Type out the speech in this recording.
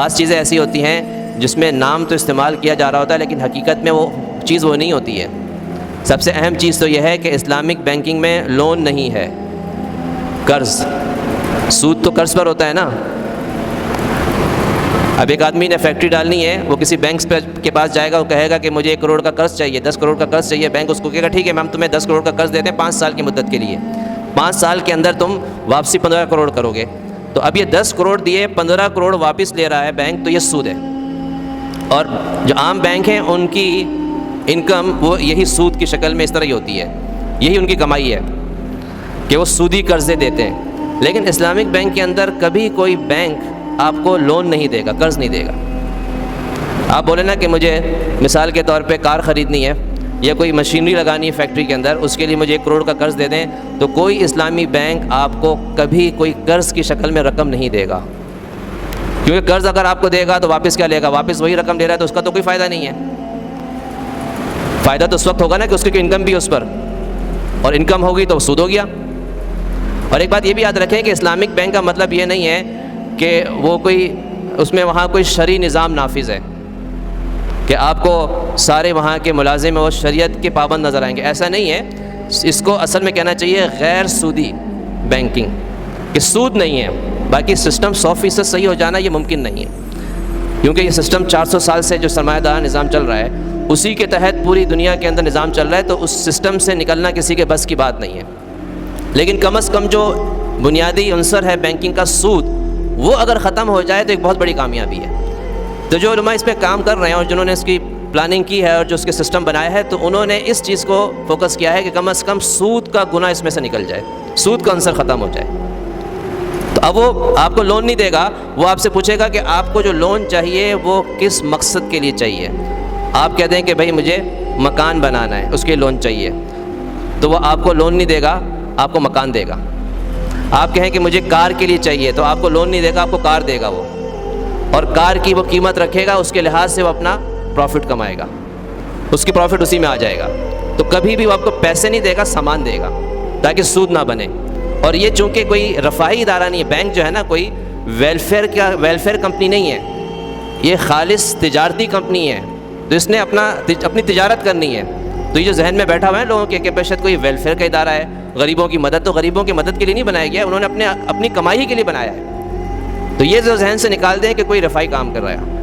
بعض چیزیں ایسی ہوتی ہیں جس میں نام تو استعمال کیا جا رہا ہوتا ہے لیکن حقیقت میں وہ چیز وہ نہیں ہوتی ہے۔ سب سے اہم چیز تو یہ ہے کہ اسلامک بینکنگ میں لون نہیں ہے، قرض۔ سود تو قرض پر ہوتا ہے نا۔ اب ایک آدمی نے فیکٹری ڈالنی ہے، وہ کسی بینک کے پاس جائے گا، وہ کہے گا کہ مجھے 1 کروڑ کا قرض چاہیے، 10 کروڑ کا قرض چاہیے۔ بینک اس کو کہے گا ٹھیک ہے ہم تمہیں 10 کروڑ کا قرض دیتے ہیں 5 سال کی مدت کے لیے، 5 سال کے اندر تم واپسی 15 کروڑ کرو گے۔ تو اب یہ 10 کروڑ دیے 15 کروڑ واپس لے رہا ہے بینک، تو یہ سود ہے۔ اور جو عام بینک ہیں ان کی انکم وہ یہی سود کی شکل میں اس طرح ہی ہوتی ہے، یہی ان کی کمائی ہے کہ وہ سودی قرضے دیتے ہیں۔ لیکن اسلامک بینک کے اندر کبھی کوئی بینک آپ کو لون نہیں دے گا، قرض نہیں دے گا۔ آپ بولے نا کہ مجھے مثال کے طور پہ کار خریدنی ہے یا کوئی مشینری لگانی ہے فیکٹری کے اندر، اس کے لیے مجھے 1 کروڑ کا قرض دے دیں، تو کوئی اسلامی بینک آپ کو کبھی کوئی قرض کی شکل میں رقم نہیں دے گا، کیونکہ قرض اگر آپ کو دے گا تو واپس کیا لے گا؟ واپس وہی رقم لے رہا ہے تو اس کا تو کوئی فائدہ نہیں ہے۔ فائدہ تو اس وقت ہوگا نا کہ اس کی انکم بھی اس پر، اور انکم ہوگی تو سود ہو گیا۔ اور ایک بات یہ بھی یاد رکھیں کہ اسلامک بینک کا مطلب یہ نہیں ہے کہ وہ کوئی اس میں وہاں کوئی شرعی نظام نافذ ہے کہ آپ کو سارے وہاں کے ملازم اور شریعت کے پابند نظر آئیں گے، ایسا نہیں ہے۔ اس کو اصل میں کہنا چاہیے غیر سودی بینکنگ، کہ سود نہیں ہے، باقی سسٹم 100% صحیح ہو جانا یہ ممکن نہیں ہے، کیونکہ یہ سسٹم 400 سال سے جو سرمایہ دار نظام چل رہا ہے اسی کے تحت پوری دنیا کے اندر نظام چل رہا ہے، تو اس سسٹم سے نکلنا کسی کے بس کی بات نہیں ہے۔ لیکن کم از کم جو بنیادی عنصر ہے بینکنگ کا، سود، وہ اگر ختم ہو جائے تو ایک بہت بڑی کامیابی ہے۔ تو جو علماء اس پہ کام کر رہے ہیں اور جنہوں نے اس کی پلاننگ کی ہے اور جو اس کے سسٹم بنایا ہے، تو انہوں نے اس چیز کو فوکس کیا ہے کہ کم از کم سود کا گناہ اس میں سے نکل جائے، سود کا عنصر ختم ہو جائے۔ تو اب وہ آپ کو لون نہیں دے گا، وہ آپ سے پوچھے گا کہ آپ کو جو لون چاہیے وہ کس مقصد کے لیے چاہیے۔ آپ کہتے ہیں کہ بھائی مجھے مکان بنانا ہے، اس کے لون چاہیے، تو وہ آپ کو لون نہیں دے گا، آپ کو مکان دے گا۔ آپ کہیں کہ مجھے کار کے لیے چاہیے، تو آپ کو لون نہیں دے گا، آپ کو کار دے گا وہ، اور کار کی وہ قیمت رکھے گا، اس کے لحاظ سے وہ اپنا پروفٹ کمائے گا، اس کی پروفٹ اسی میں آ جائے گا۔ تو کبھی بھی وہ آپ کو پیسے نہیں دے گا، سامان دے گا تاکہ سود نہ بنے۔ اور یہ چونکہ کوئی رفاہی ادارہ نہیں ہے، بینک جو ہے نا کوئی ویلفیئر کمپنی نہیں ہے، یہ خالص تجارتی کمپنی ہے، تو اس نے اپنی تجارت کرنی ہے۔ تو یہ جو ذہن میں بیٹھا ہوا ہے لوگوں کے کہ بے شک کوئی ویلفیئر کا ادارہ ہے، غریبوں کی مدد، تو غریبوں کی مدد کے لیے نہیں بنایا گیا، انہوں نے اپنی کمائی کے لیے بنایا ہے۔ تو یہ جو ذہن سے نکال دیں کہ کوئی رفاہی کام کر رہا ہے۔